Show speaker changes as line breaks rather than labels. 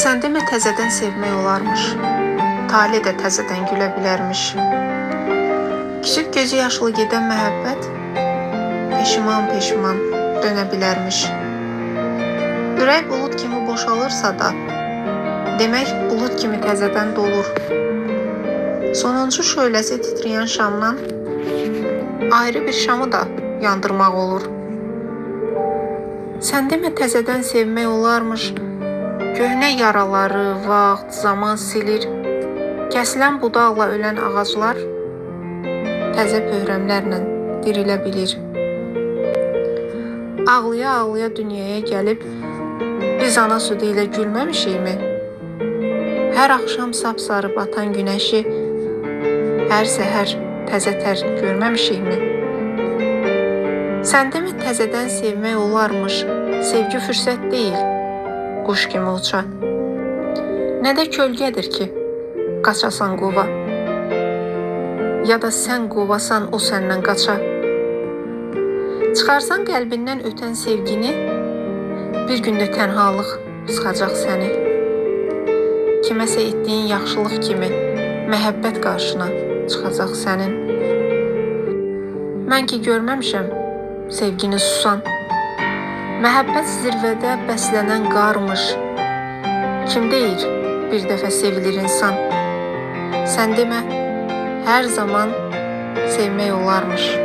Sən demə təzədən sevmək olarmış. Talih də təzədən gülə bilərmiş. Küçük gözü yaşlı gedən məhəbbət peşiman dönə bilərmiş. Ürək bulud kimi boşalırsa da, demək bulud kimi təzədən dolur. Sonuncu şöləsi titrəyən şamdan ayrı bir şamı da yandırmaq olur. Sən demə təzədən sevmək olarmış. Köhnə yaraları vaxt, zaman silir. Kəsilən budaqla ölən ağaclar təzə pöhrəmlərlə dirilə bilir. Ağlaya-ağlaya dünyaya gəlib biz ana südü ilə gülməmişikmi? Hər axşam sapsarı batan günəşi hər səhər təzə tər görməmişikmi? Sən demə təzədən sevmək olarmış. Sevgi fürsət deyil, quş kimi uça. Nə də kölgədir ki, qaçasan qova. Ya da sən qovasan, o səndən qaça. Çıxarsan qəlbindən ötən sevgini, bir gündə tənhalıq sıxacaq səni. Kiməsə etdiyin yaxşılıq kimi məhəbbət qarşına çıxacaq sənin. Mən ki görməmişəm sevgini susan. Məhəbbət zirvədə bəslənən qarmış. Kim deyir bir dəfə sevilir insan? Sən demə hər zaman sevmək olarmış.